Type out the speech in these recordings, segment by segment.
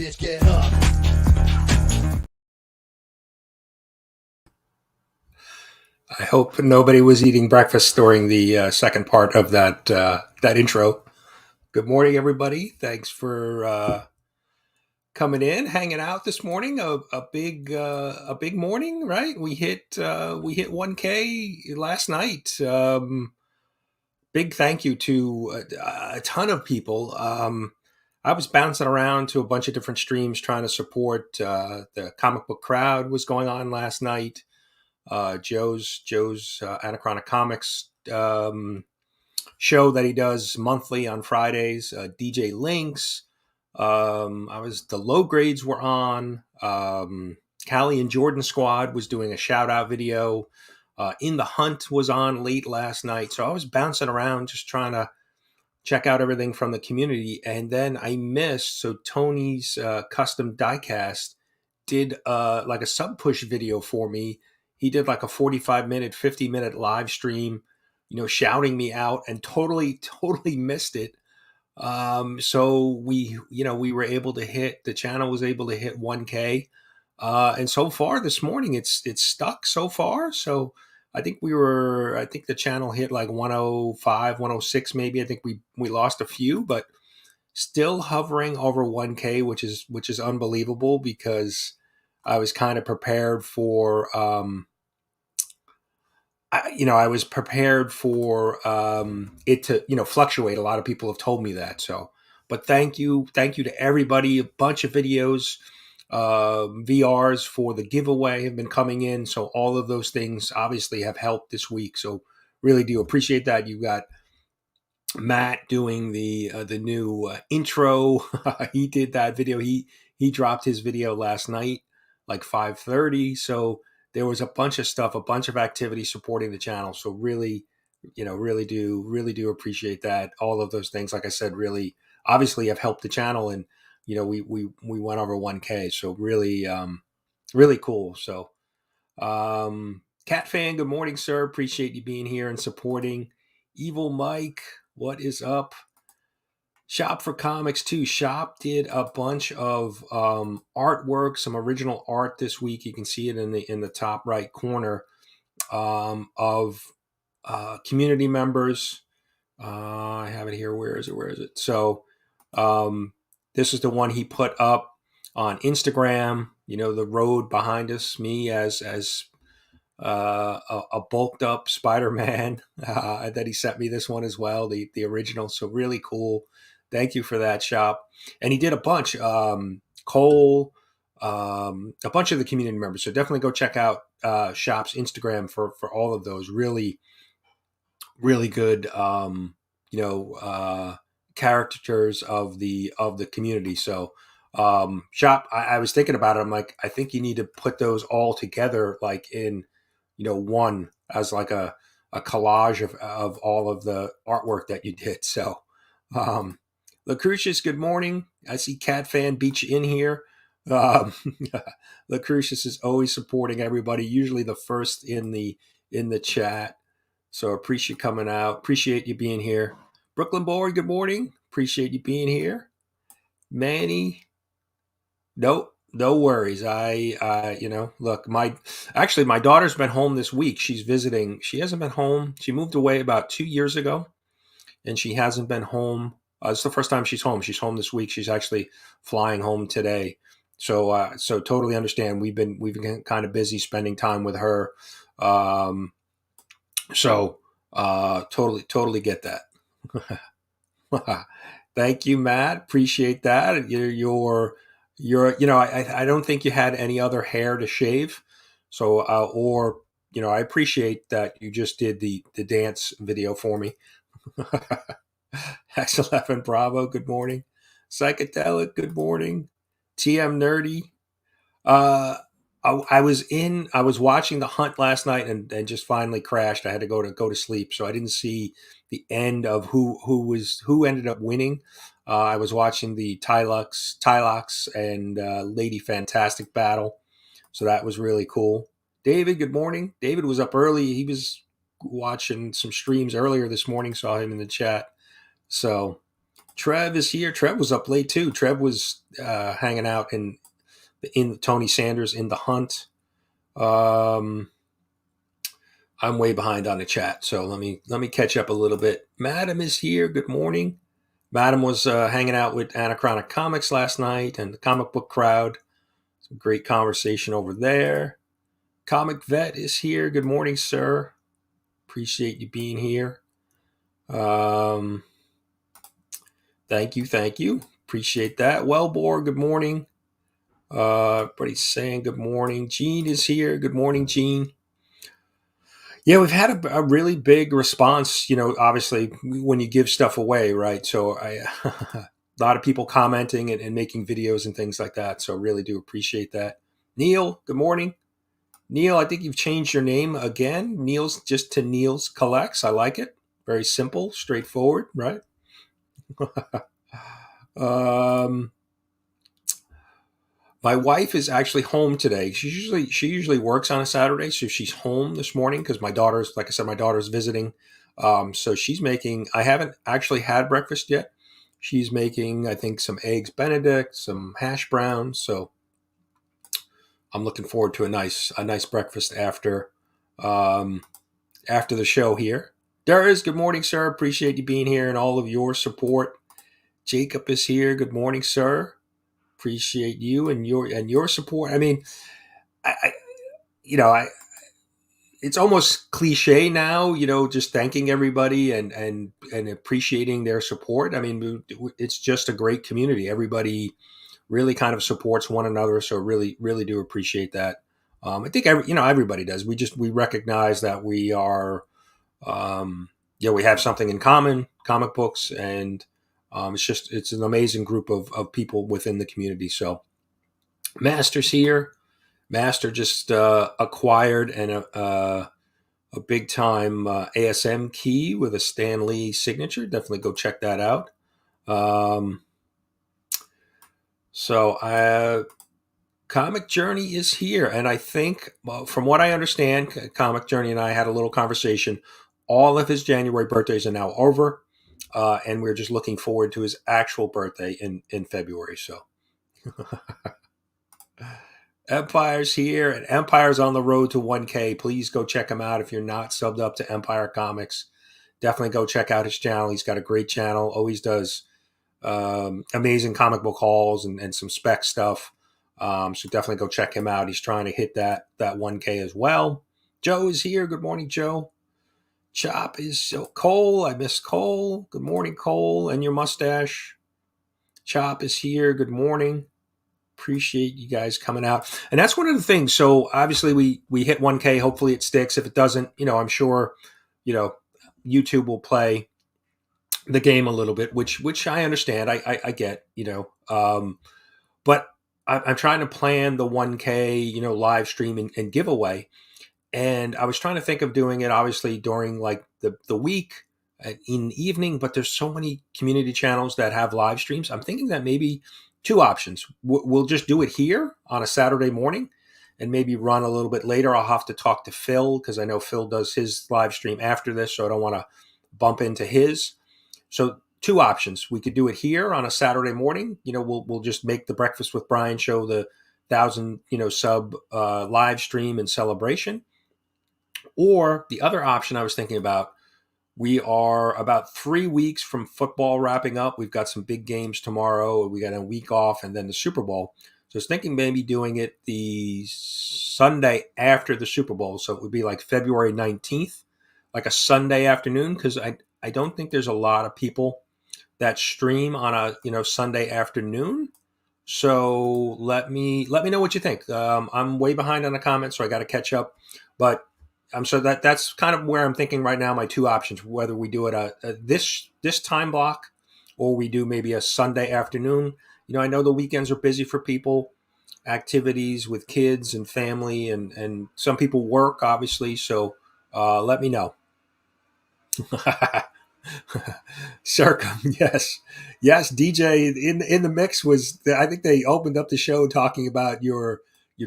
bitch, get up. I hope nobody was eating breakfast during the second part of that intro. Good morning, everybody. Thanks for coming in, hanging out this morning. A big morning, right? We hit 1K last night. Big thank you to a ton of people. I was bouncing around to a bunch of different streams trying to support the comic book crowd was going on last night. Joe's Anachronic Comics show that he does monthly on Fridays. DJ Links. The low grades were on. Callie and Jordan Squad was doing a shout out video. In the Hunt was on late last night, so I was bouncing around just trying to check out everything from the community, and then I missed. So Tony's custom diecast did like a sub push video for me. He did like a 45-minute, 50-minute live stream, shouting me out, and totally missed it. So we were able to hit, the channel was able to hit 1K. And so far this morning, it's stuck so far. So I think the channel hit like 105, 106 maybe. I think we lost a few, but still hovering over 1K, which is unbelievable, because I was kind of prepared for, I was prepared for it to, fluctuate. A lot of people have told me that. So, but thank you to everybody. A bunch of videos, VRs for the giveaway have been coming in. So all of those things obviously have helped this week. So really do appreciate that. You got Matt doing the new intro. He did that video. He dropped his video last night, like 5:30. So there was a bunch of stuff, a bunch of activity supporting the channel. So really do appreciate that. All of those things, like I said, really obviously have helped the channel, and we went over 1K. So really cool. So Cat Fan, good morning, sir. Appreciate you being here and supporting. Evil Mike, what is up? Shop for Comics too. Shop did a bunch of artwork, some original art this week. You can see it in the top right corner, of community members. I have it here. Where is it? So this is the one he put up on Instagram. The road behind us, me as a bulked up Spider-Man, that he sent me this one as well, the original. So really cool. Thank you for that, Shop. And he did a bunch, Cole, a bunch of the community members. So definitely go check out Shop's Instagram for all of those really good, caricatures of the community. So Shop, I was thinking about it. I'm like, I think you need to put those all together, like in one, as like a collage of all of the artwork that you did. So Lucretius, good morning. I see Cat Fan beat you in here. Lucretius is always supporting everybody, usually the first in the chat. So appreciate coming out. Appreciate you being here. Brooklyn Boy, good morning. Appreciate you being here. Manny, nope, no worries. Look, my daughter's been home this week. She's visiting. She hasn't been home. She moved away about 2 years ago, and she hasn't been home. It's the first time she's home. She's home this week. She's actually flying home today. So totally understand. We've been kind of busy spending time with her. Totally get that. Thank you, Matt. Appreciate that. I don't think you had any other hair to shave. So, I appreciate that you just did the dance video for me. X11 Bravo, good morning. Psychedelic, good morning. TM Nerdy. I was watching The Hunt last night and just finally crashed. I had to go to sleep, so I didn't see the end of who ended up winning. I was watching the Tylox and Lady Fantastic battle, so that was really cool. David, good morning. David was up early. He was watching some streams earlier this morning. Saw him in the chat. So Trev is here. Trev was up late too. Trev was hanging out in Tony Sanders in the hunt. I'm way behind on the chat, so let me catch up a little bit. Madam is here. Good morning. Madam was hanging out with Anachronic Comics last night and the comic book crowd. Some great conversation over there. Comic Vet is here. Good morning, sir. Appreciate you being here. Thank you. Appreciate that. Wellbore, good morning. Everybody's saying good morning. Gene is here. Good morning, Gene. Yeah, we've had a really big response, obviously when you give stuff away, right? So a lot of people commenting and making videos and things like that. So really do appreciate that. Neil, good morning. Neil, I think you've changed your name again. Neil's just to Neil's Collects. I like it. Very simple, straightforward, right? My wife is actually home today. She usually works on a Saturday, so she's home this morning because my daughter's, like I said, my daughter's visiting. So she's making. I haven't actually had breakfast yet. She's making, I think, some eggs Benedict, some hash browns. So I'm looking forward to a nice breakfast after the show here. Darius, good morning, sir. Appreciate you being here and all of your support. Jacob is here. Good morning, sir. Appreciate you and your support. I mean, I it's almost cliche now, just thanking everybody and appreciating their support. I mean, it's just a great community. Everybody really kind of supports one another, so really, really do appreciate that. I think everybody does. We recognize that we are, we have something in common, comic books, and it's an amazing group of people within the community. So, Master's here. Master just acquired a big time ASM key with a Stan Lee signature. Definitely go check that out. Comic Journey is here, and I think, from what I understand, Comic Journey and I had a little conversation. All of his January birthdays are now over, and we're just looking forward to his actual birthday in February. So. Empire's here, and Empire's on the road to 1K. Please go check him out if you're not subbed up to Empire Comics. Definitely go check out his channel. He's got a great channel. Always does amazing comic book hauls and some spec stuff. So definitely go check him out. He's trying to hit that 1K as well. Joe is here. Good morning, Joe. Chop is Cole. I miss Cole. Good morning, Cole, and your mustache. Chop is here. Good morning. Appreciate you guys coming out. And that's one of the things. So obviously we hit 1K. Hopefully it sticks. If it doesn't, I'm sure, YouTube will play the game a little bit, which I understand. I get, but I'm trying to plan the 1K, live stream and giveaway. And I was trying to think of doing it obviously during like the week in the evening, but there's so many community channels that have live streams. I'm thinking that maybe two options. We'll just do it here on a Saturday morning and maybe run a little bit later. I'll have to talk to Phil because I know Phil does his live stream after this, so I don't want to bump into his. So two options. We could do it here on a Saturday morning. We'll just make the Breakfast with Brian show the 1,000 sub live stream and celebration. Or the other option I was thinking about, we are about 3 weeks from football wrapping up. We've got some big games tomorrow. We got a week off and then the Super Bowl. So I was thinking maybe doing it the Sunday after the Super Bowl. So it would be like February 19th, like a Sunday afternoon, because I don't think there's a lot of people that stream on a Sunday afternoon. So let me know what you think. I'm way behind on the comments, so I got to catch up. But so that's kind of where I'm thinking right now. My two options: whether we do it this time block, or we do maybe a Sunday afternoon. I know the weekends are busy for people, activities with kids and family, and some people work obviously. So let me know. Circum, yes. DJ in the mix was. I think they opened up the show talking about your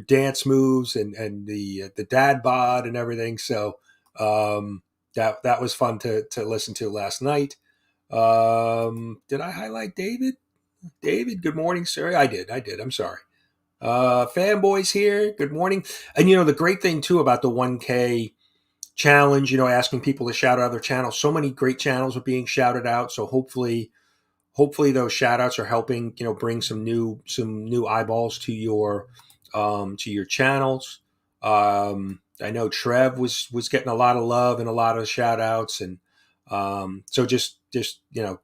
dance moves and the dad bod and everything. So that was fun to listen to last night. Did I highlight David? David, good morning, sir. I did. I'm sorry. Fanboys here. Good morning. And the great thing too about the 1K challenge, asking people to shout out other channels. So many great channels are being shouted out. So hopefully those shout outs are helping, bring some new eyeballs to your channels. I know Trev was getting a lot of love and a lot of shout outs, and so just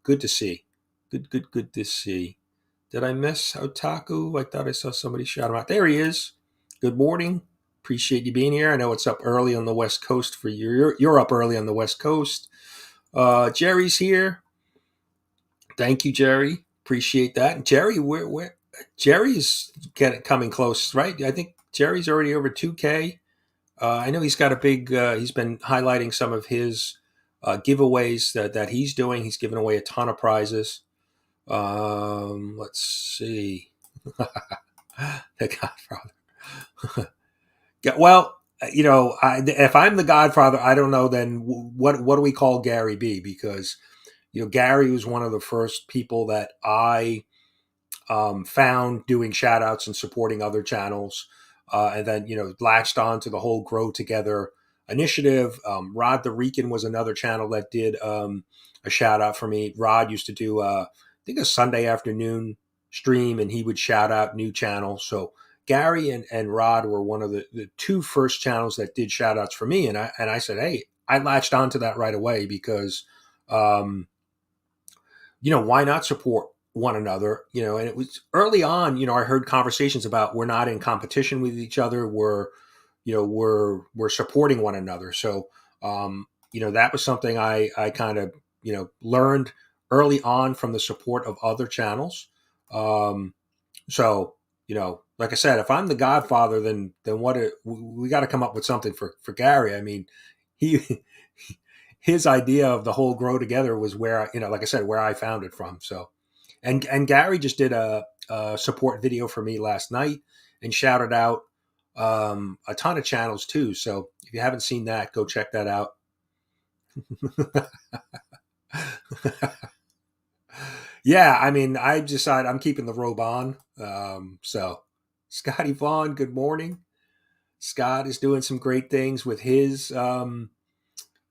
good to see. Good to see. Did I miss Otaku? I thought I saw somebody shout him out. There he is. Good morning. Appreciate you being here. I know it's up early on the West Coast for you. You're up early on the West Coast. Jerry's here. Thank you, Jerry. Appreciate that. And Jerry, where Jerry's coming close, right? I think Jerry's already over 2K. I know he's got a big. He's been highlighting some of his giveaways that he's doing. He's giving away a ton of prizes. Let's see. The Godfather. Yeah, well, if I'm the Godfather, I don't know. Then what do we call Gary B? Because Gary was one of the first people that I found doing shout outs and supporting other channels. And then, latched on to the whole Grow Together initiative. Rod the Rican was another channel that did a shout out for me. Rod used to do, I think, a Sunday afternoon stream, and he would shout out new channels. So Gary and Rod were one of the two first channels that did shout outs for me. And I said, hey, I latched onto that right away because, why not support one another? And it was early on, I heard conversations about we're not in competition with each other. We're supporting one another. So, that was something I kind of, learned early on from the support of other channels. So, like I said, if I'm the Godfather, then we got to come up with something for Gary. I mean, he, his idea of the whole Grow Together was where, like I said, where I found it from. So, and Gary just did a support video for me last night and shouted out a ton of channels too. So if you haven't seen that, go check that out. Yeah, I mean, I decided I'm keeping the robe on. So Scotty Vaughn, good morning. Scott is doing some great things with his.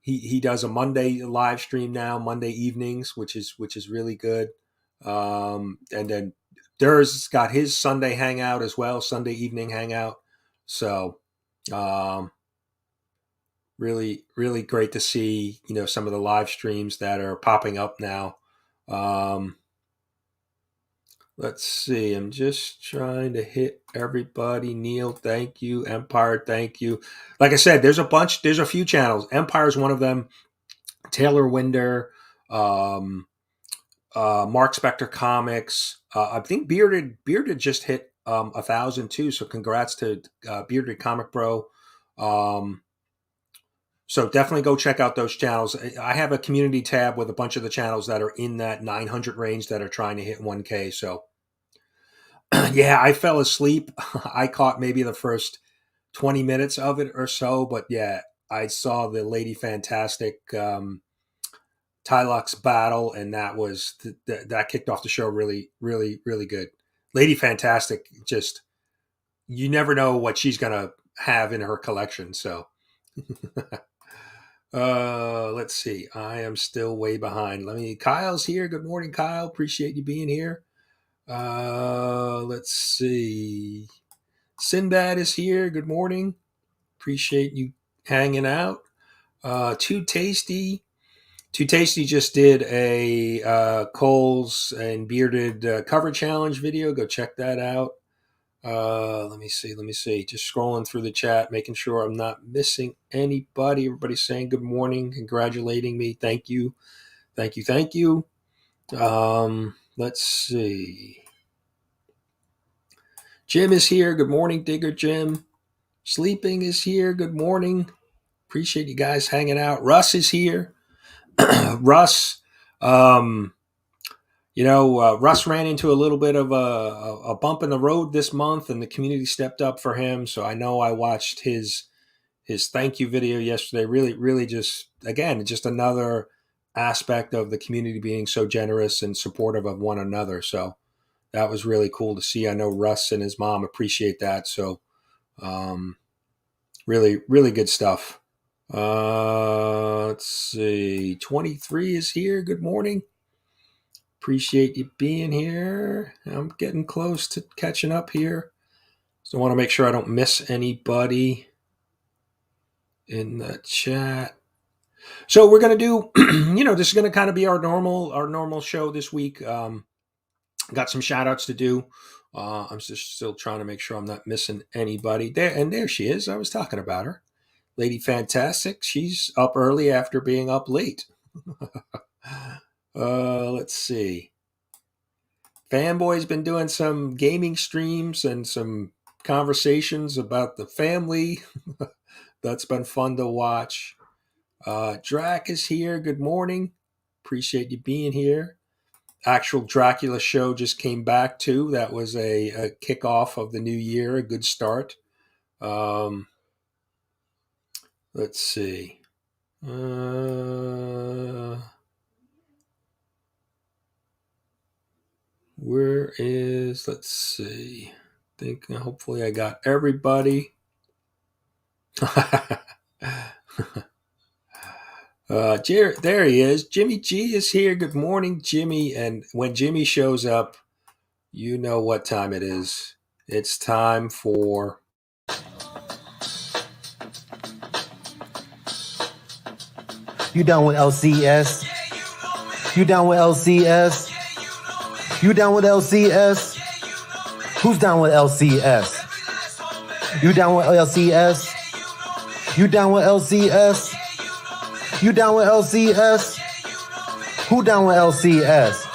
He does a Monday live stream now, Monday evenings, which is really good. And then Dur's got his Sunday hangout as well, Sunday evening hangout. So, really, really great to see, some of the live streams that are popping up now. Let's see. I'm just trying to hit everybody. Neil, thank you. Empire, thank you. Like I said, there's a few channels. Empire is one of them. Taylor Winder, Marc Spector Comics. I think Bearded just hit 1,000 too. So congrats to Bearded Comic Bro. So definitely go check out those channels. I have a community tab with a bunch of the channels that are in that 900 range that are trying to hit 1K. So yeah, I fell asleep. I caught maybe the first 20 minutes of it or so, but yeah, I saw the Lady Fantastic Tylux battle, and that was that kicked off the show really, really, really good. Lady Fantastic, just you never know what she's gonna have in her collection. So, let's see. I am still way behind. Kyle's here. Good morning, Kyle. Appreciate you being here. Let's see. Sinbad is here. Good morning. Appreciate you hanging out. Too Tasty. Too Tasty just did a Coles and Bearded cover challenge video. Go check that out. Let me see. Just scrolling through the chat, making sure I'm not missing anybody. Everybody's saying good morning, congratulating me. Thank you. Let's see. Jim is here. Good morning, Digger Jim. Sleeping is here. Good morning. Appreciate you guys hanging out. Russ is here. Russ, Russ ran into a little bit of a bump in the road this month, and the community stepped up for him. So I know I watched his thank you video yesterday. Really, really just another aspect of the community being so generous and supportive of one another. So that was really cool to see. I know Russ and his mom appreciate that. So um, really, really good stuff. Let's see. 23 is here. Good morning. Appreciate you being here. I'm getting close to catching up here. So I want to make sure I don't miss anybody in the chat. So we're going to do, this is going to kind of be our normal show this week. Got some shout outs to do. I'm just still trying to make sure I'm not missing anybody there. And there she is. I was talking about her. Lady Fantastic. She's up early after being up late. Let's see. Fanboy's been doing some gaming streams and some conversations about the family. That's been fun to watch. Drac is here. Good morning. Appreciate you being here. Actual Dracula show just came back too. That was a kickoff of the new year, a good start. Let's see. Let's see. Hopefully I got everybody. There he is. Jimmy G is here. Good morning, Jimmy. And when Jimmy shows up, you know what time it is. It's time for... You down with LCS? You down with LCS? You down with LCS? Who's down with LCS? You down with LCS? You down with LCS? You down with LCS? Who down with LCS?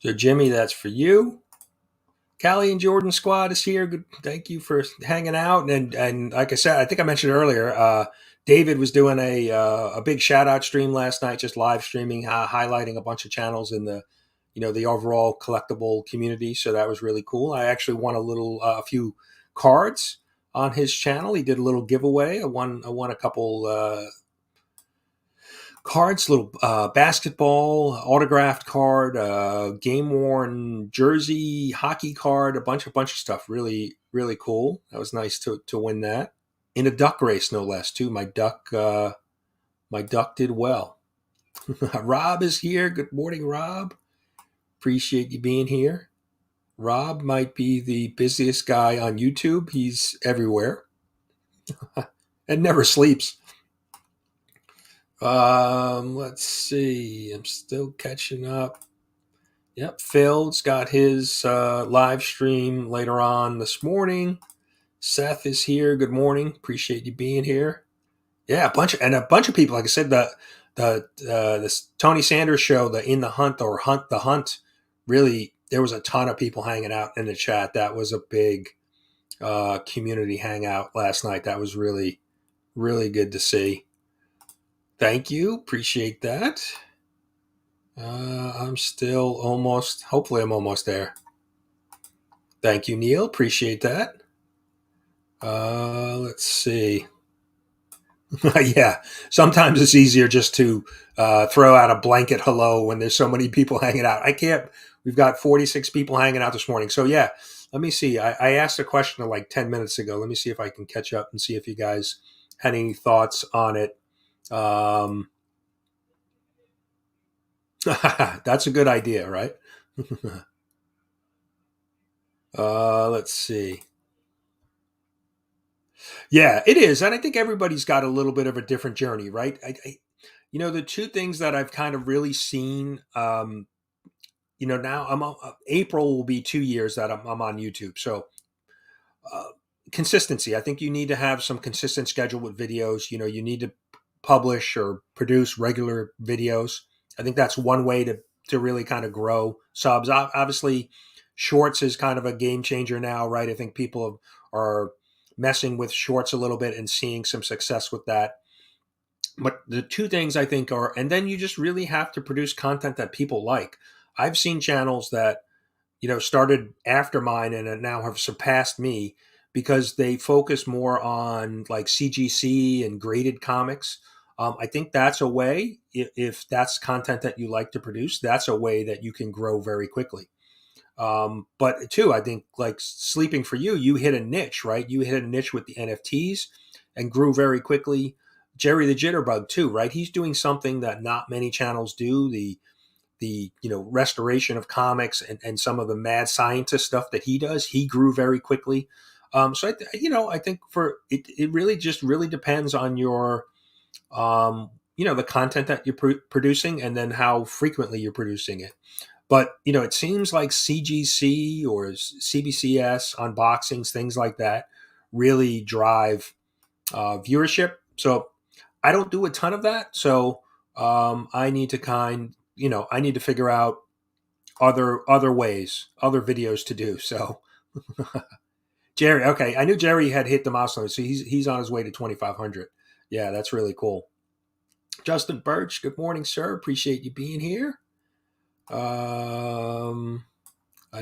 So Jimmy, that's for you. Callie and Jordan Squad is here. Good, thank you for hanging out. And like I said, I think I mentioned earlier, David was doing a big shout out stream last night, just live streaming, highlighting a bunch of channels in the the overall collectible community. So that was really cool. I actually won a few cards on his channel. He did a little giveaway. I won a couple cards, little basketball autographed card, game worn jersey, hockey card, a bunch of stuff. Really, really cool. That was nice to win that in a duck race, no less. Too. My duck did well. Rob is here. Good morning, Rob. Appreciate you being here. Rob might be the busiest guy on YouTube. He's everywhere and never sleeps. Let's see. I'm still catching up. Yep, Phil's got his live stream later on this morning. Seth is here. Good morning. Appreciate you being here. Yeah, a bunch of people. Like I said, the Tony Sanders show, the In the Hunt or Hunt the Hunt. Really, there was a ton of people hanging out in the chat. That was a big community hangout last night. That was really, really good to see. Thank you. Appreciate that. I'm still hopefully I'm almost there. Thank you, Neil. Appreciate that. Let's see. Yeah, sometimes it's easier just to throw out a blanket hello when there's so many people hanging out. I can't. We've got 46 people hanging out this morning. So yeah, let me see. I asked a question like 10 minutes ago. Let me see if I can catch up and see if you guys had any thoughts on it. That's a good idea, right? Let's see. Yeah, it is. And I think everybody's got a little bit of a different journey, right? The two things that I've kind of really seen, now April will be 2 years that I'm on YouTube. So consistency. I think you need to have some consistent schedule with videos. You need to publish or produce regular videos. I think that's one way to really kind of grow subs. Obviously, shorts is kind of a game changer now, right? I think people are messing with shorts a little bit and seeing some success with that. But the two things I think are, and then you just really have to produce content that people like. I've seen channels that, started after mine and now have surpassed me because they focus more on like CGC and graded comics. I think that's a way, if that's content that you like to produce, that's a way that you can grow very quickly. But too, I think like Sleeping for You, you hit a niche, right? You hit a niche with the NFTs and grew very quickly. Jerry the Jitterbug too, right? He's doing something that not many channels do. The restoration of comics and some of the mad scientist stuff that he does, he grew very quickly. So I think for it really just really depends on your the content that you're producing, and then how frequently you're producing it. But it seems like CGC or CBCS unboxings, things like that, really drive viewership. So I don't do a ton of that. So I need to figure out other ways, other videos to do. So Jerry, okay, I knew Jerry had hit the milestone, so he's on his way to 2,500. Yeah, that's really cool. Justin Birch, good morning, sir. Appreciate you being here. I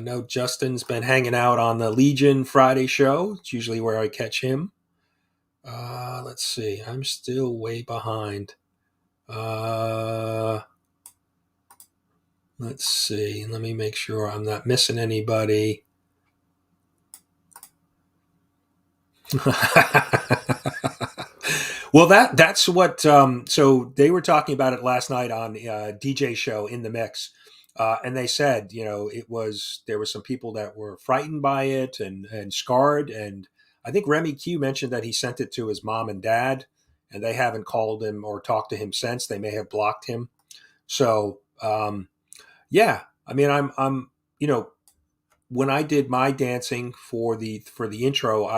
know Justin's been hanging out on the Legion Friday show. It's usually where I catch him. Let's see. I'm still way behind. Let's see. Let me make sure I'm not missing anybody. Well, that's what. So they were talking about it last night on DJ show In the Mix, and they said, there were some people that were frightened by it and scarred, and I think Remy Q mentioned that he sent it to his mom and dad, and they haven't called him or talked to him since. They may have blocked him. So yeah, I mean, I'm when I did my dancing for the intro,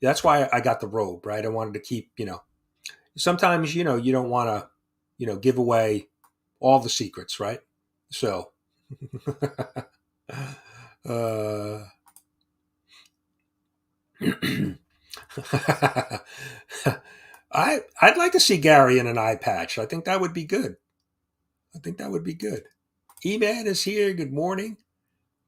that's why I got the robe, right? I wanted to keep, sometimes, you don't want to, give away all the secrets, right? So, I'd like to see Gary in an eye patch. I think that would be good. E-Man is here. Good morning.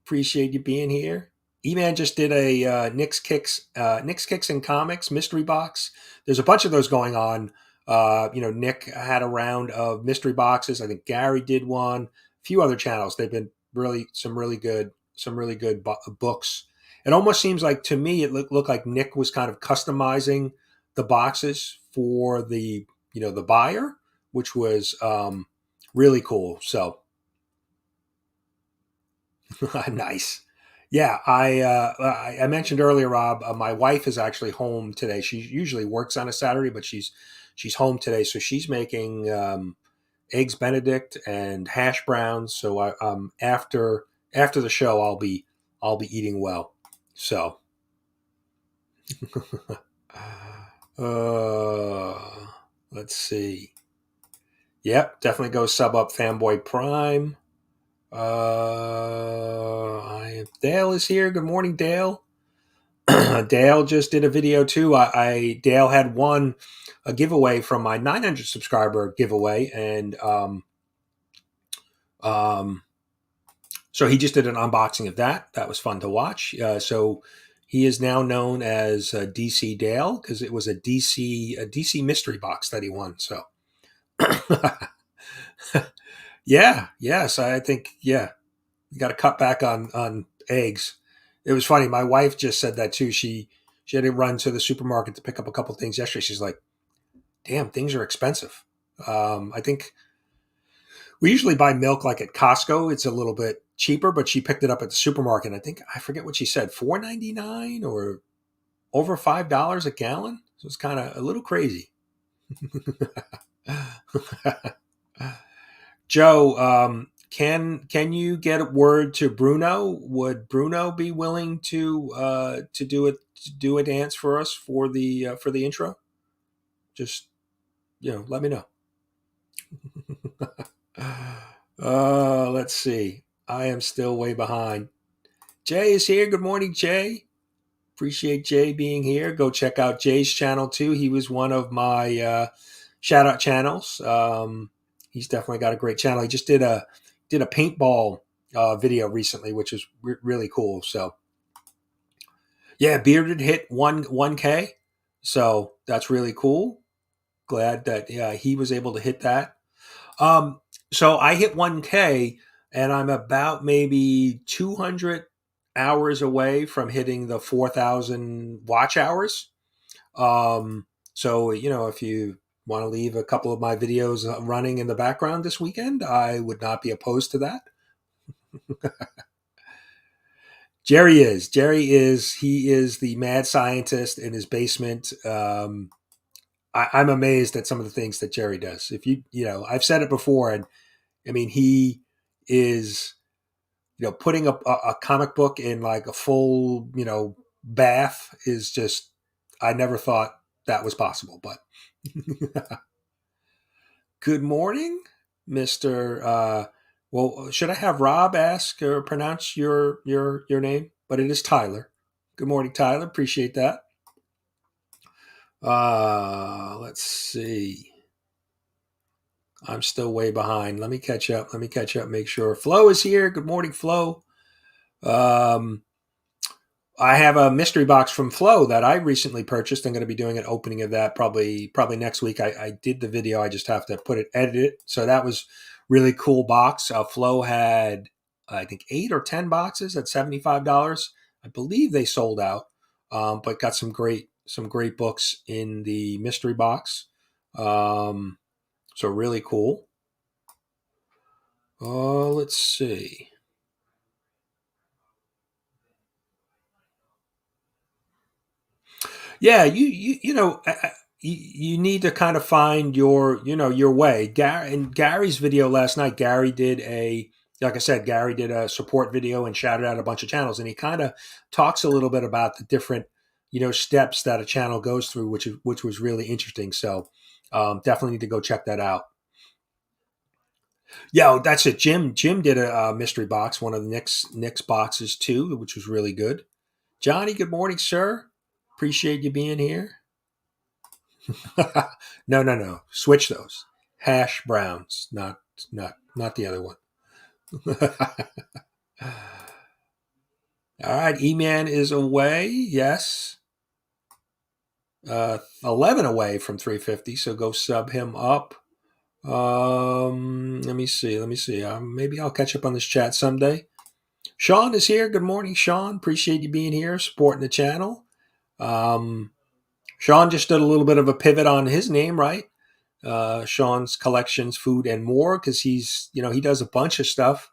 Appreciate you being here. E-Man just did a Nick's Kicks and Comics mystery box. There's a bunch of those going on. Nick had a round of mystery boxes. I think Gary did one. A few other channels. They've been some really good books. It almost seems like, to me, it looked like Nick was kind of customizing the boxes for the buyer, which was really cool. So nice. Yeah, I mentioned earlier, Rob. My wife is actually home today. She usually works on a Saturday, but she's home today, so she's making eggs Benedict and hash browns. So after the show, I'll be eating well. So, let's see. Yep, definitely go sub up Fanboy Prime. Dale is here. Good morning, Dale. Dale just did a video too. Dale had won a giveaway from my 900 subscriber giveaway, and so he just did an unboxing of that. That was fun to watch. So he is now known as DC Dale because it was a DC mystery box that he won. So yes, I think you got to cut back on eggs. It was funny. My wife just said that too. She had to run to the supermarket to pick up a couple things yesterday. She's like, "Damn, things are expensive." I think we usually buy milk like at Costco. It's a little bit cheaper, but she picked it up at the supermarket. I forget what she said, $4.99 or over $5 a gallon. So it's kind of a little crazy. Joe, can you get word to Bruno? Would Bruno be willing to do a dance for us for the intro? Just let me know. Let's see. I am still way behind. Jay is here. Good morning, Jay. Appreciate Jay being here. Go check out Jay's channel too. He was one of my shout out channels. He's definitely got a great channel. He just did a paintball video recently, which is really cool. So Yeah, Bearded hit 1K, so that's really cool. Glad that he was able to hit that. Um, so I hit 1K, and I'm about maybe 200 hours away from hitting the 4,000 watch hours. So if you want to leave a couple of my videos running in the background this weekend, I would not be opposed to that. He is the mad scientist in his basement. I'm amazed at some of the things that Jerry does. If I've said it before, and I mean, he is, putting a comic book in like a full, bath is just, I never thought that was possible, but good morning, Mr. Well, should I have Rob ask or pronounce your name? But it is Tyler. Good morning, Tyler. Appreciate that. Let's see. I'm still way behind. Let me catch up. Make sure Flo is here. Good morning, Flo. Um, I have a mystery box from Flo that I recently purchased. I'm going to be doing an opening of that probably next week. I did the video. I just have to edit it. So that was really cool box. Flo had I think 8 or 10 boxes at $75. I believe they sold out, but got some great books in the mystery box. So really cool. Let's see. Yeah, you need to kind of find your way. Gary's video last night, like I said, Gary did a support video and shouted out a bunch of channels, and he kind of talks a little bit about the different steps that a channel goes through, which was really interesting. So definitely need to go check that out. Yeah, that's it. Jim did a mystery box, one of the Nick's boxes too, which was really good. Johnny, good morning, sir. Appreciate you being here. No. Switch those. Hash browns, not the other one. All right, E-Man is away. Yes. 11 away from 350, so go sub him up. Let me see. Maybe I'll catch up on this chat someday. Sean is here. Good morning, Sean. Appreciate you being here, supporting the channel. Sean just did a little bit of a pivot on his name, right? Sean's Collections, Food and More, because he's, he does a bunch of stuff,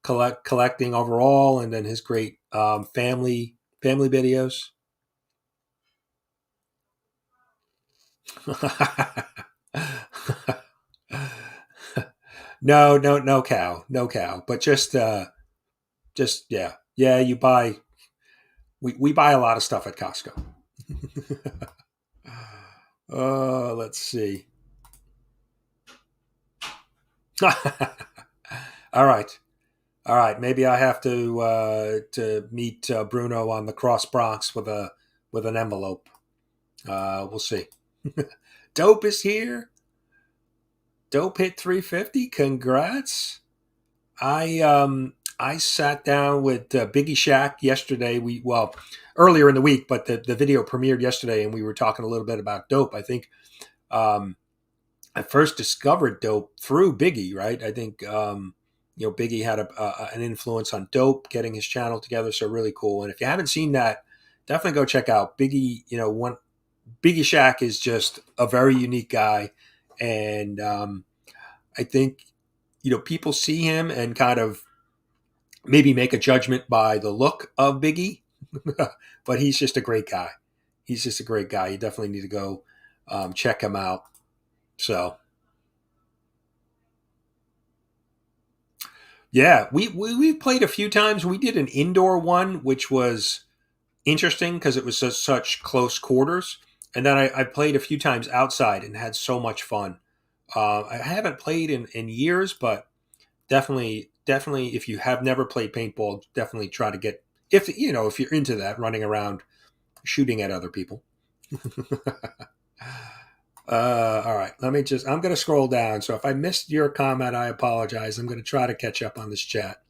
collecting overall, and then his great family videos. No cow, but just yeah. You buy, we buy a lot of stuff at Costco. Let's see. All right. Maybe I have to meet Bruno on the Cross Bronx with an envelope. We'll see. Dope is here. Dope hit 350. Congrats. I sat down with Biggie Shack yesterday. Earlier in the week, but the video premiered yesterday, and we were talking a little bit about Dope. I think I first discovered Dope through Biggie, right? I think Biggie had an influence on Dope getting his channel together, so really cool. And if you haven't seen that, definitely go check out Biggie. Biggie Shack is just a very unique guy, and I think people see him and kind of maybe make a judgment by the look of Biggie, but he's just a great guy. You definitely need to go check him out. So, yeah, we played a few times. We did an indoor one, which was interesting because it was such close quarters. And then I played a few times outside and had so much fun. I haven't played in years, but definitely, if you have never played paintball, definitely try to get, if you're into that, running around shooting at other people. All right, I'm going to scroll down. So if I missed your comment, I apologize. I'm going to try to catch up on this chat.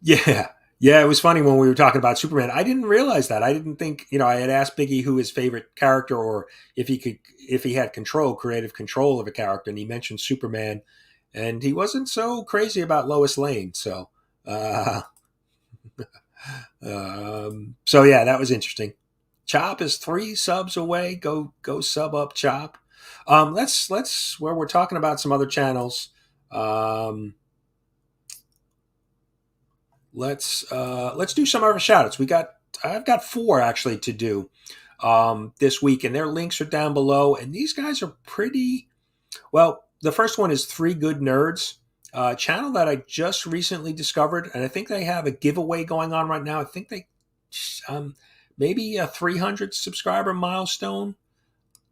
Yeah. Yeah, it was funny when we were talking about Superman. I didn't realize that. I didn't think, I had asked Biggie who his favorite character or if he had creative control of a character, and he mentioned Superman, and he wasn't so crazy about Lois Lane. Uh, so yeah, that was interesting. Chop is 3 subs away. Go sub up, Chop. Let's where we're talking about some other channels. Um, let's do some of our shout outs. I've got 4 actually to do this week, and their links are down below. And these guys are pretty well. The first one is 3 Good Nerds, channel that I just recently discovered, and I think they have a giveaway going on right now. I think they um, maybe a 300 subscriber milestone.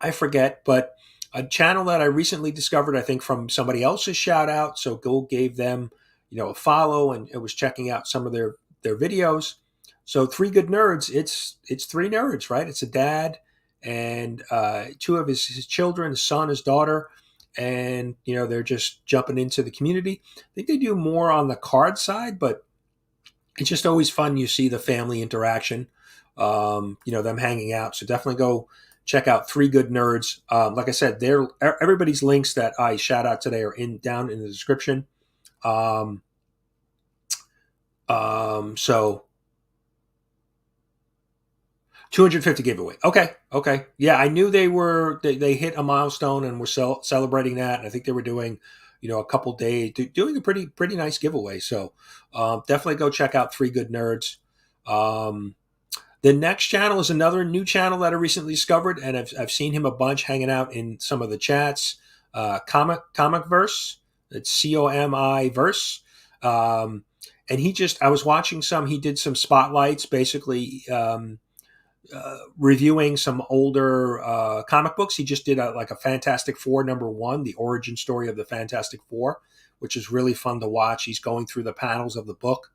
I forget, but a channel that I recently discovered, I think from somebody else's shout out. So go gave them, a follow, and it was checking out some of their videos. So 3 Good Nerds, it's 3 nerds, right? It's a dad and 2 of his children, his son, his daughter, and they're just jumping into the community. I think they do more on the card side, but it's just always fun. You see the family interaction, them hanging out. So definitely go check out 3 Good Nerds. Like I said, everybody's links that I shout out today are down in the description. Um, so 250 giveaway. Okay. Yeah, I knew they hit a milestone and were celebrating that. And I think they were doing, a couple days doing a pretty nice giveaway. So definitely go check out 3 Good Nerds. The next channel is another new channel that I recently discovered, and I've seen him a bunch hanging out in some of the chats. Comiverse. It's COMI verse. And I was watching he did some spotlights, basically reviewing some older comic books. He just did like a Fantastic Four #1, the origin story of the Fantastic Four, which is really fun to watch. He's going through the panels of the book.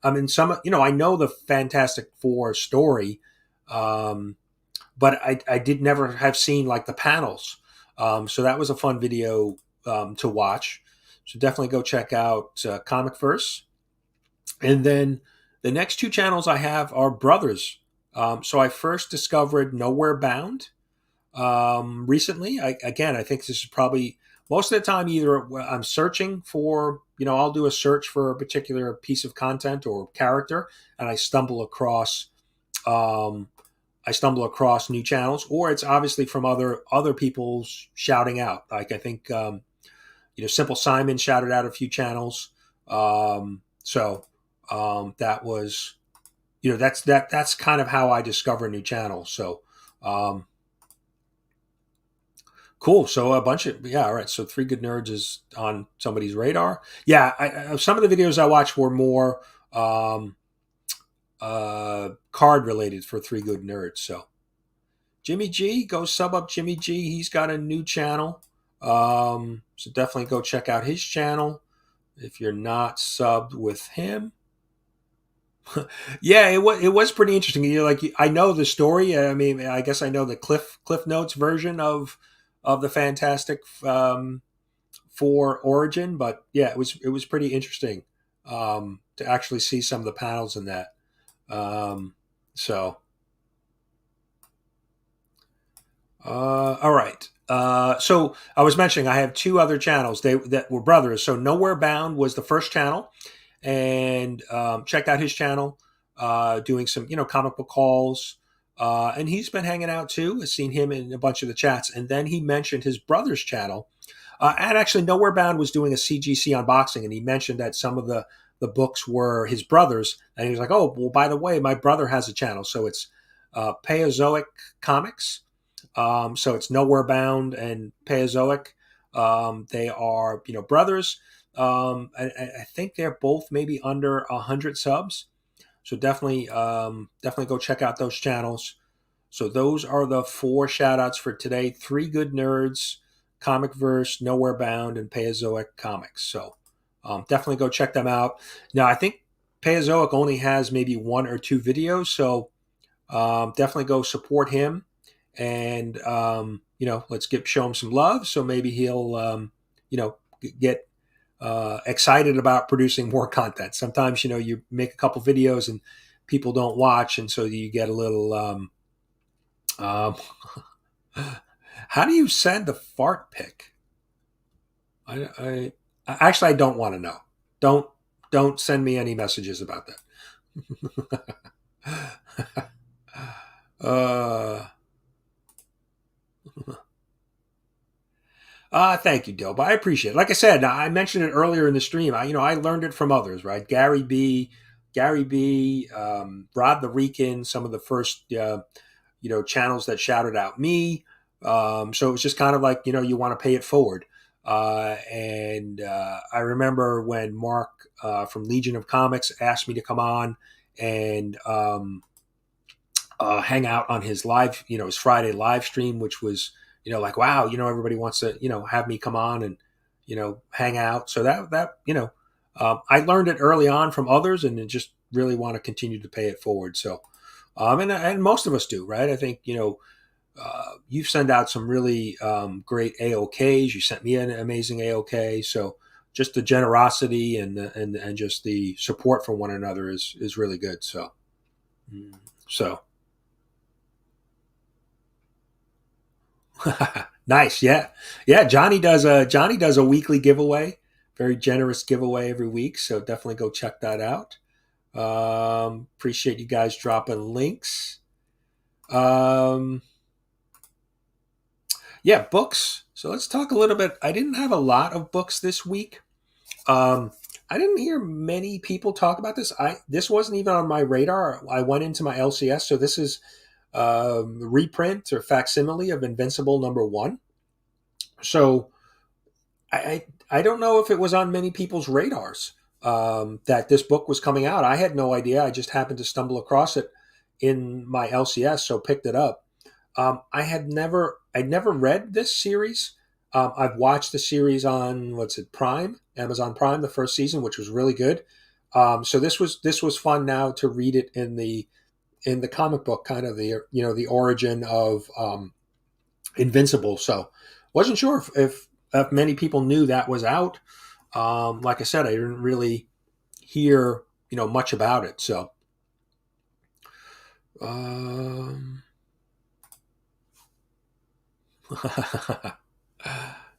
I mean, I know the Fantastic Four story, but I did never have seen like the panels. So that was a fun video to watch. So definitely go check out Comic-Verse. And then the next 2 channels I have are brothers. So I first discovered Nowherebound recently. I think this is probably most of the time either I'm searching for, I'll do a search for a particular piece of content or character, and I stumble across new channels, or it's obviously from other people's shouting out. Like I think Simple Simon shouted out a few channels. That was that's kind of how I discover new channels. So cool. So a bunch of all right. So 3 Good Nerds is on somebody's radar. Yeah, some of the videos I watched were more card related for 3 Good Nerds. So Jimmy G, go sub up Jimmy G. He's got a new channel. So definitely go check out his channel if you're not subbed with him. Yeah, it was pretty interesting. You're like, I know the story. I mean, I guess I know the Cliff Notes version of the Fantastic Four origin, but yeah, it was pretty interesting to actually see some of the panels in that. So, all right. So I was mentioning I have 2 other channels that were brothers. So Nowherebound was the first channel, and checked out his channel, doing some comic book hauls, and he's been hanging out too. I've seen him in a bunch of the chats, and then he mentioned his brother's channel, and actually Nowherebound was doing a CGC unboxing, and he mentioned that some of the books were his brother's, and he was like, oh well, by the way, my brother has a channel, so it's Paleozoic Comics. So it's Nowherebound and Paleozoic. They are brothers. I think they're both maybe under 100 subs. So definitely go check out those channels. So those are the 4 shout outs for today. 3 Good Nerds, Comic-Verse, Nowherebound, and Paleozoic Comics. So definitely go check them out. Now I think Paleozoic only has maybe 1 or 2 videos. So definitely go support him, and let's show him some love. So maybe he'll get excited about producing more content. Sometimes, you make a couple videos and people don't watch, and so you get a little. Um, how do you send a fart pic? I actually I don't want to know. Don't send me any messages about that. uh, Thank you, Dope. I appreciate it. Like I said, I mentioned it earlier in the stream. I learned it from others, right? Gary B, Rod the Rican, some of the first, channels that shouted out me. So it was just kind of like, you want to pay it forward. And I remember when Marc from Legion of Comics asked me to come on and hang out on his live, his Friday live stream, which was, like, wow, everybody wants to, have me come on and, hang out. So I learned it early on from others and just really want to continue to pay it forward. So, and most of us do, right? I think, you've sent out some really great AOKs. You sent me an amazing AOK. So just the generosity and just the support from one another is really good. So. Nice. Yeah. Johnny does a weekly giveaway, very generous giveaway every week. So definitely go check that out. Appreciate you guys dropping links. Yeah, books. So let's talk a little bit. I didn't have a lot of books this week. Um, I didn't hear many people talk about this. This wasn't even on my radar. I went into my LCS, so this is reprint or facsimile of Invincible #1. So I don't know if it was on many people's radars that this book was coming out. I had no idea. I just happened to stumble across it in my LCS, so picked it up. I'd never read this series. I've watched the series on Prime, Amazon Prime, the first season, which was really good. So this was fun now to read it in the comic book, kind of the origin of Invincible. So wasn't sure if many people knew that was out. Like I said, I didn't really hear much about it. So.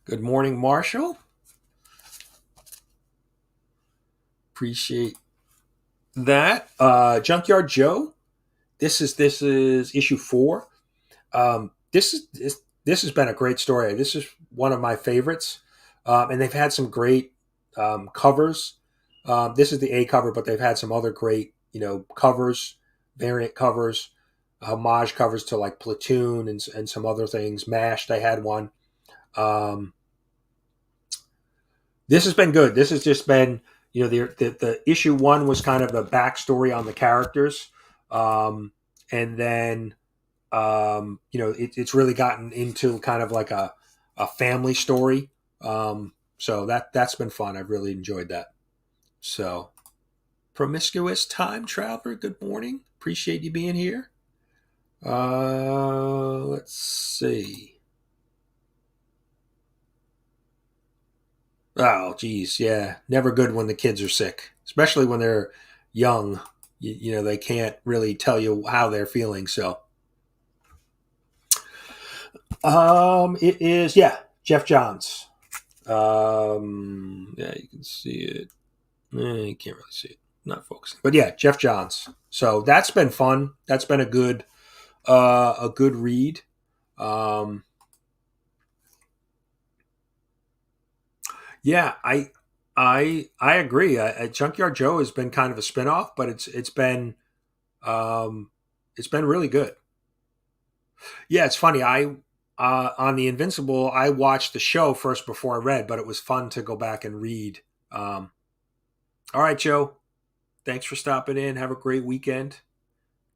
Good morning, Marshall. Appreciate that. Junkyard Joe. This is issue 4. This has been a great story. This is one of my favorites, and they've had some great covers. This is the A cover, but they've had some other great covers, variant covers, homage covers to like Platoon and some other things. MASH, they had one. This has been good. This has just been, the issue 1 was kind of the backstory on the characters, and then it's really gotten into kind of like a family story. So that's been fun. I've really enjoyed that. So, Promiscuous Time Traveler, good morning. Appreciate you being here. Let's see. Oh, geez, yeah. Never good when the kids are sick, especially when they're young. They can't really tell you how they're feeling. So, it is, Jeff Johns. Yeah, you can see it. You can't really see it. Not focusing, but yeah, Jeff Johns. So that's been fun. That's been a good read. Yeah, I agree. Junkyard Joe has been kind of a spinoff, but um, it's been really good. Yeah, it's funny. I on the Invincible, I watched the show first before I read, but it was fun to go back and read. All right, Joe. Thanks for stopping in. Have a great weekend.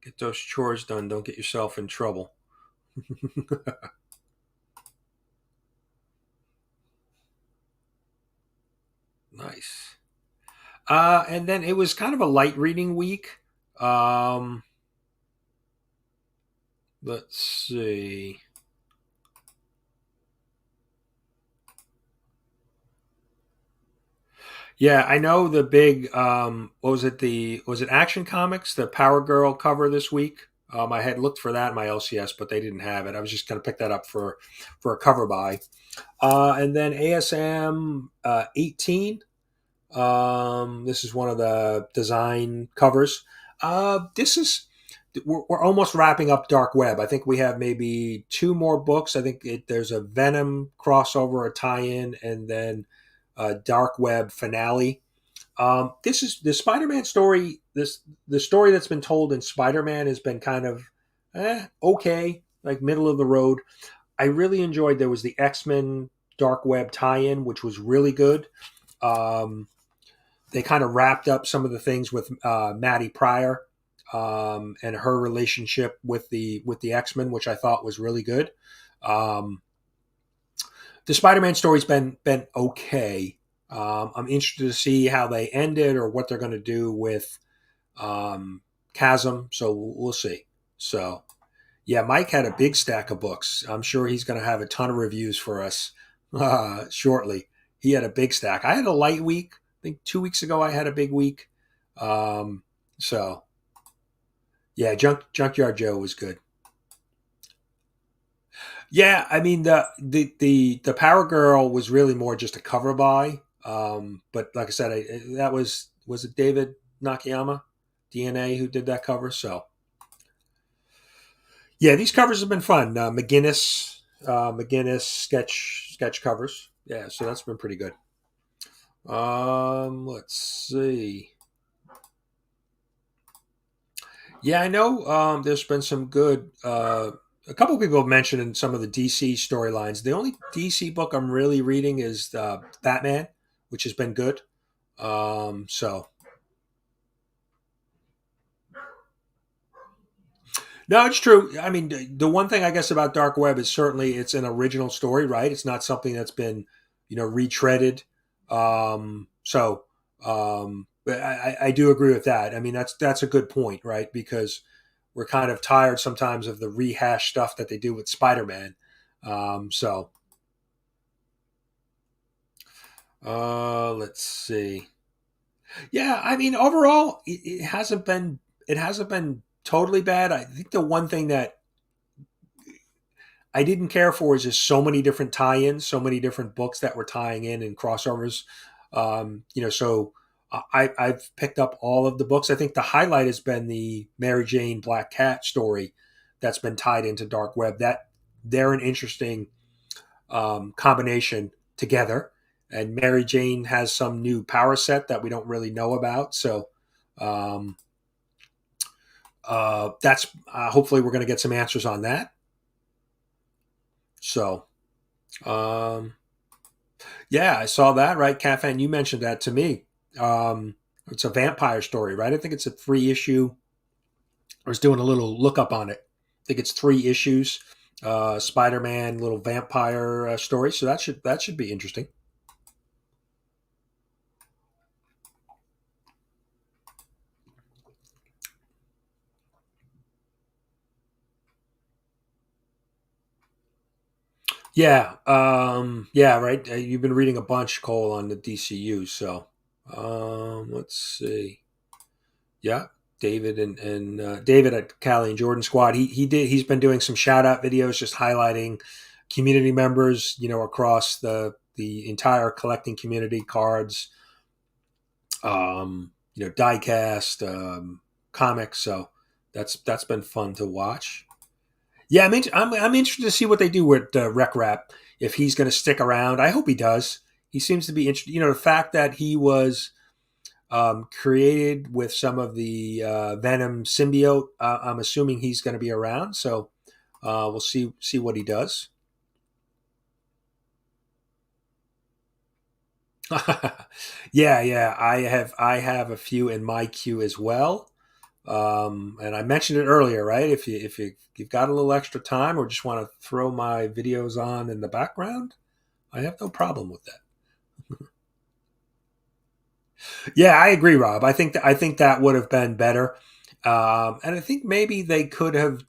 Get those chores done. Don't get yourself in trouble. Nice. And then it was kind of a light reading week. Let's see. Yeah, I know the big what was it, the was it Action Comics, the Power Girl cover this week. I had looked for that in my LCS, but they didn't have it. I was just going to pick that up for a cover buy. And then ASM 18. This is one of the design covers. This is we're almost wrapping up Dark Web. I think we have maybe two more books. I think there's a Venom crossover, a tie-in, and then a Dark Web finale. This is the Spider-Man story. The story that's been told in Spider-Man has been kind of okay, like middle of the road. I really enjoyed. There was the X-Men Dark Web tie-in, which was really good. Um, they kind of wrapped up some of the things with Maddie Pryor and her relationship with the X-Men, which I thought was really good. Um, the Spider-Man story's been okay. I'm interested to see how they end it or what they're going to do with Chasm. So we'll see. So yeah, Mike had a big stack of books. I'm sure he's going to have a ton of reviews for us shortly. He had a big stack. I had a light week. I think 2 weeks ago I had a big week. Um, so yeah, Junkyard Joe was good. Yeah, I mean the Power Girl was really more just a cover buy. But like I said, that was it David Nakayama, DNA, who did that cover. So yeah, these covers have been fun. McGinnis sketch covers. Yeah, so that's been pretty good. Let's see. Yeah, I know. There's been some good. A couple of people have mentioned in some of the DC storylines. The only DC book I'm really reading is Batman, which has been good. So no, it's true. I mean, the one thing I guess about Dark Web is certainly it's an original story, right? It's not something that's been, retreaded. So, but I do agree with that. I mean, that's a good point, right? Because we're kind of tired sometimes of the rehash stuff that they do with Spider-Man. So, let's see. Yeah, I mean, overall, it hasn't been totally bad. I think the one thing that I didn't care for is just so many different tie-ins, so many different books that were tying in and crossovers. So I've picked up all of the books. I think the highlight has been the Mary Jane Black Cat story that's been tied into Dark Web. That they're an interesting combination together. And Mary Jane has some new power set that we don't really know about. So um, that's hopefully we're going to get some answers on that. So um, yeah, I saw that, right, Caffeine? You mentioned that to me. It's a vampire story, right? I think it's a 3 issue. I was doing a little lookup on it. I think it's 3 issues. Spider-Man, little vampire story. So that should be interesting. Yeah, yeah, right. You've been reading a bunch, Cole, on the DCU. So let's see. Yeah, David and David at Callie and Jordan Squad. He's been doing some shout out videos, just highlighting community members, across the entire collecting community, cards, diecast, comics. So that's been fun to watch. Yeah, I'm interested to see what they do with Rec Rap, if he's going to stick around. I hope he does. He seems to be interested. The fact that he was created with some of the Venom symbiote. I'm assuming he's going to be around, so we'll see what he does. Yeah. I have a few in my queue as well. And I mentioned it earlier, right? If you've got a little extra time or just want to throw my videos on in the background, I have no problem with that. Yeah, I agree, Rob. I think that would have been better. And I think maybe they could have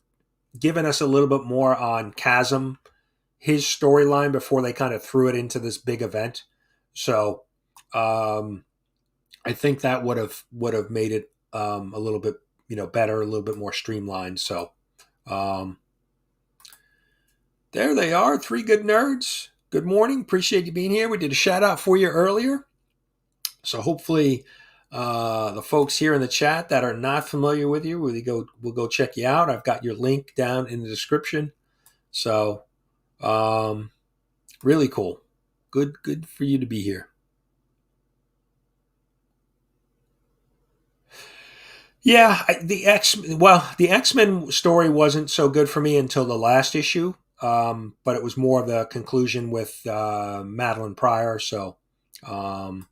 given us a little bit more on Chasm, his storyline, before they kind of threw it into this big event. So, um, I think that would have made it a little bit better, a little bit more streamlined. So um, there they are, three good nerds. Good morning, appreciate you being here. We did a shout out for you earlier, so hopefully the folks here in the chat that are not familiar with you, we'll go check you out. I've got your link down in the description. So really cool. Good for you to be here. Yeah, the X-Men story wasn't so good for me until the last issue, but it was more of the conclusion with Madeline Pryor. So um,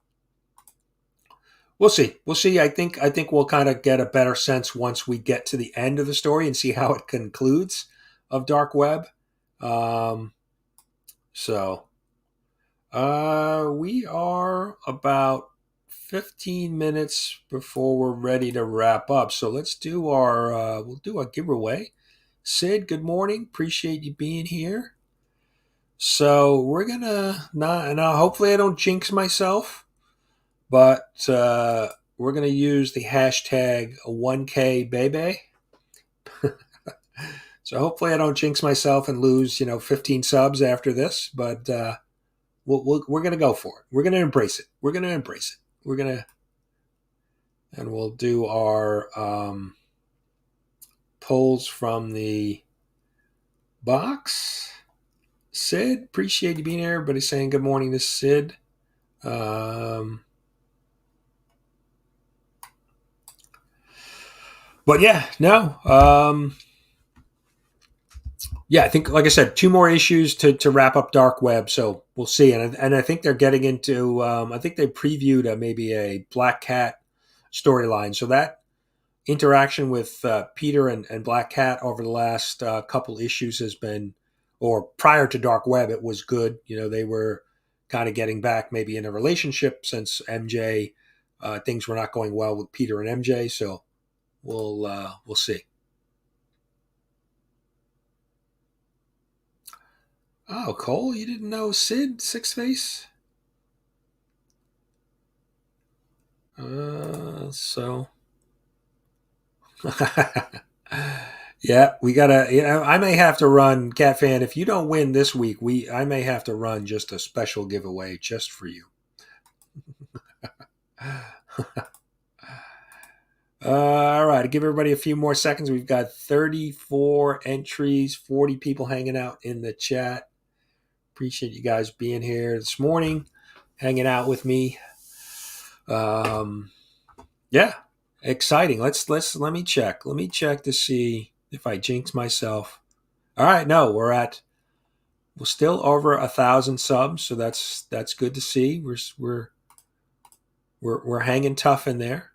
we'll see. We'll see. I think we'll kind of get a better sense once we get to the end of the story and see how it concludes of Dark Web. Um, so we are about 15 minutes before we're ready to wrap up. So let's do we'll do our giveaway. Sid, good morning. Appreciate you being here. So we're gonna now hopefully I don't jinx myself, but we're gonna use the hashtag 1K baby. So hopefully I don't jinx myself and lose 15 subs after this, but we're gonna go for it. We're gonna embrace it. We're gonna embrace it. And we'll do our polls from the box. Sid, appreciate you being here. Everybody's saying good morning to Sid. But yeah, no. Yeah, I think, like I said, 2 more issues to wrap up Dark Web. So we'll see. And I think they're getting into, I think they previewed maybe a Black Cat storyline. So that interaction with Peter and Black Cat over the last couple issues has been, or prior to Dark Web, it was good. They were kind of getting back maybe in a relationship since MJ, things were not going well with Peter and MJ. So we'll see. Oh, Cole, you didn't know Sid Six Face? So yeah, we gotta. I may have to run, Cat Fan. If you don't win this week, I may have to run just a special giveaway just for you. All right, give everybody a few more seconds. We've got 34 entries, 40 people hanging out in the chat. Appreciate you guys being here this morning, hanging out with me. Yeah, exciting. Let me check. Let me check to see if I jinx myself. All right, no, we're still over 1,000 subs, so that's good to see. We're hanging tough in there.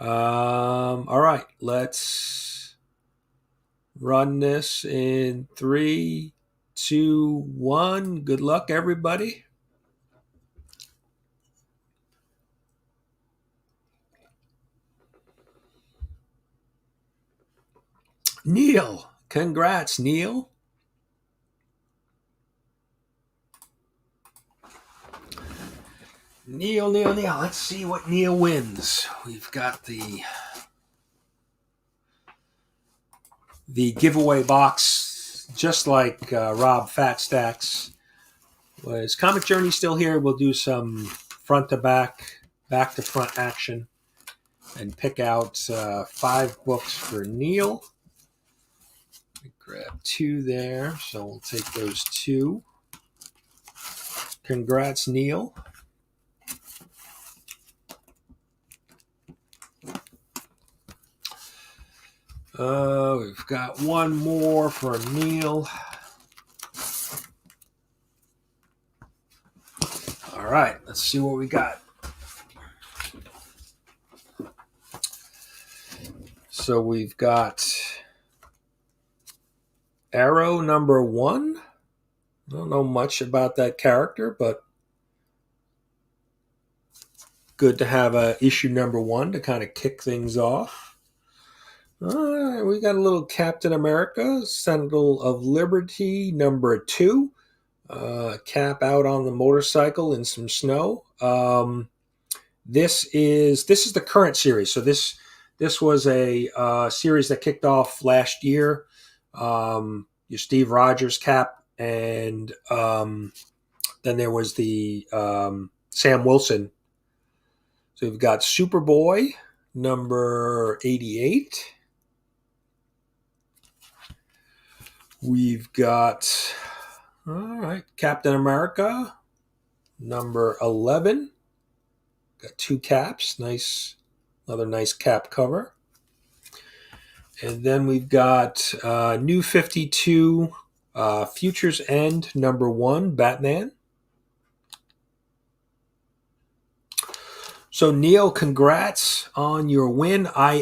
All right, let's run this in 3, 2, 1. Good luck, everybody. Neil, congrats, Neil. Neil. Let's see what Neil wins. We've got the giveaway box, just like Rob Fatstacks. Is Comic Journey still here? We'll do some front to back to front action and pick out 5 books for Neil. Grab 2 there, so we'll take those 2. Congrats, Neil. We've got 1 more for Neil. All right, let's see what we got. So we've got Arrow number 1. I don't know much about that character, but good to have issue number 1 to kind of kick things off. All right, we got a little Captain America, Sentinel of Liberty number 2. Cap out on the motorcycle in some snow. This is the current series. So this was a series that kicked off last year. Your Steve Rogers cap, and then there was the Sam Wilson. So we've got Superboy number 88. We've got, all right, Captain America number 11. Got 2 caps. Nice, another nice cap cover. And then we've got New 52, Future's End number 1, Batman. So Neil, congrats on your win. I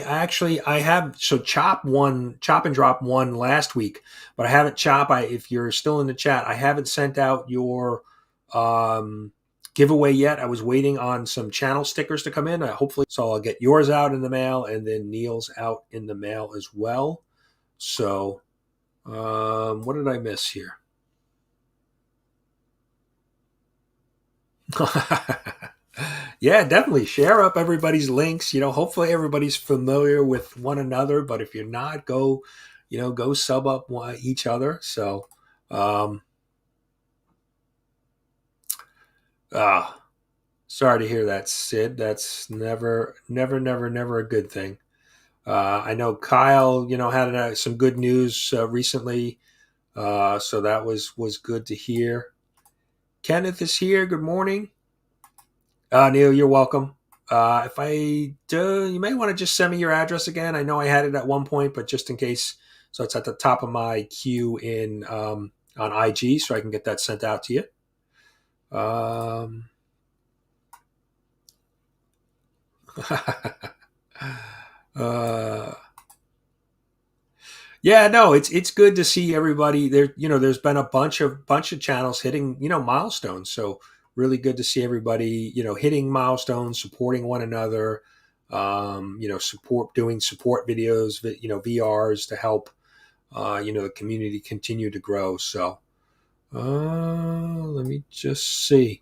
have, so Chop and Drop won last week, but I haven't, Chop, if you're still in the chat, I haven't sent out your giveaway yet. I was waiting on some channel stickers to come in. Hopefully, so I'll get yours out in the mail, and then Neil's out in the mail as well. So what did I miss here? Yeah, definitely share up everybody's links. Hopefully everybody's familiar with one another, but if you're not, go sub up each other. So, sorry to hear that, Sid. That's never a good thing. I know Kyle, had some good news recently, so that was good to hear. Kenneth is here. Good morning. Neil, you're welcome. If I do, you may want to just send me your address again. I know I had it at one point, but just in case, so it's at the top of my queue in on IG, so I can get that sent out to you. Yeah, no, it's good to see everybody there. There's been a bunch of channels hitting milestones, so really good to see everybody hitting milestones, supporting one another, doing support videos, VRs to help the community continue to grow. So let me just see.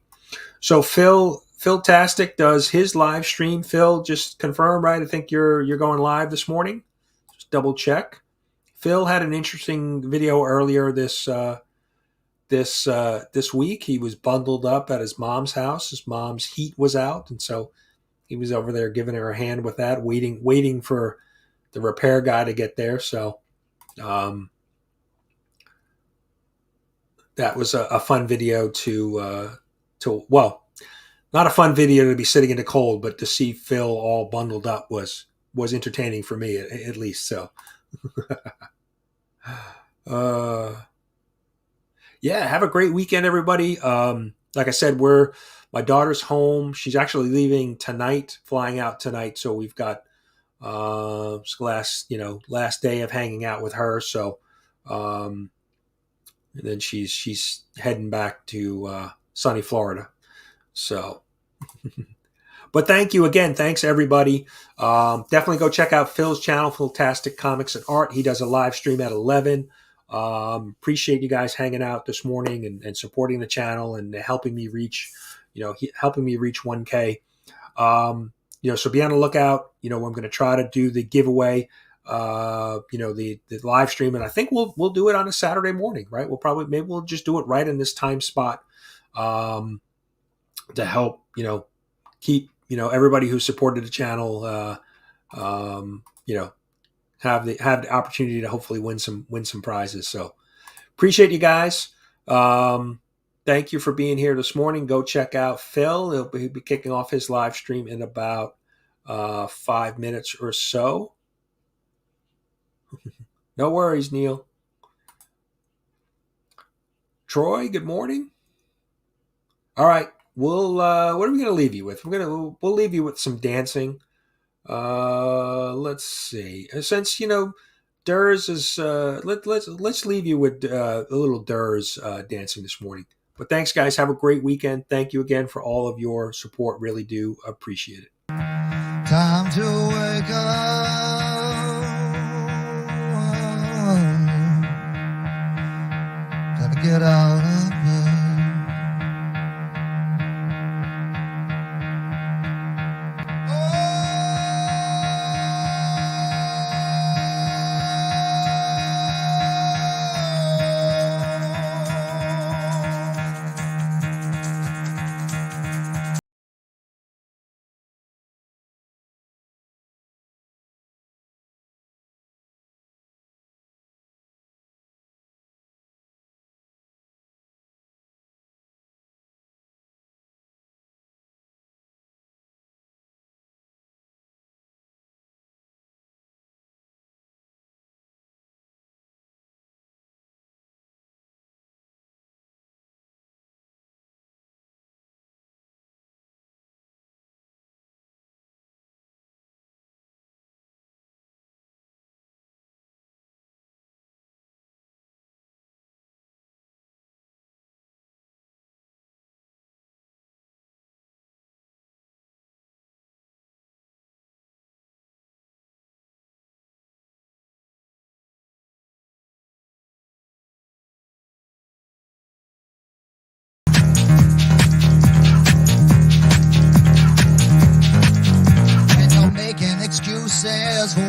So Phil Tastic does his live stream. Phil, just confirm, right? I think you're going live this morning. Just double check. Phil had an interesting video earlier this week. He was bundled up at his mom's house. His mom's heat was out, and so he was over there giving her a hand with that, waiting for the repair guy to get there. So that was a fun video to not a fun video to be sitting in the cold, but to see Phil all bundled up was entertaining for me at least. So. Yeah, have a great weekend, everybody. Like I said, my daughter's home. She's actually leaving tonight, flying out tonight. So we've got last day of hanging out with her. So and then she's heading back to sunny Florida. So but thank you again. Thanks, everybody. Definitely go check out Phil's channel, Philtastic Comics and Art. He does a live stream at 11. Appreciate you guys hanging out this morning and supporting the channel and helping me reach 1K. So be on the lookout. I'm going to try to do the giveaway, the live stream, and I think we'll do it on a Saturday morning, right? Maybe we'll just do it right in this time spot, to help, keep, everybody who supported the channel, have the opportunity to hopefully win some prizes. So appreciate you guys. Thank you for being here this morning. Go check out Phil. He'll be kicking off his live stream in about 5 minutes or so. No worries, Neil. Troy, good morning. All right. What are we going to leave you with? We'll leave you with some dancing. Let's see. Since Durs is let's leave you with a little Durs dancing this morning. But thanks, guys. Have a great weekend. Thank you again for all of your support. Really do appreciate it. Time to wake up. Gotta get out of bed.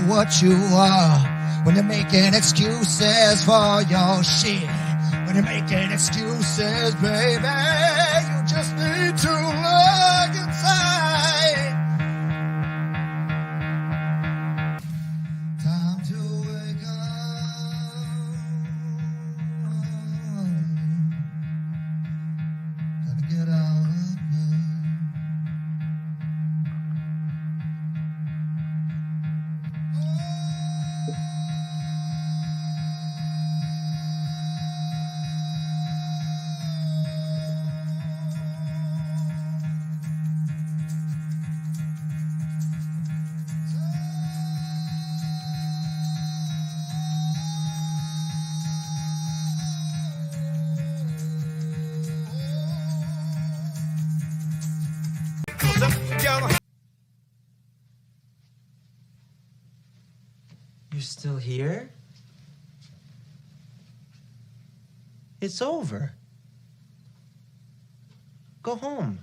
what you are. When you're making excuses for your shit. When you're making excuses, baby, you just need to look inside. Time to wake up. Gotta get out of bed. You're still here? It's over. Go home.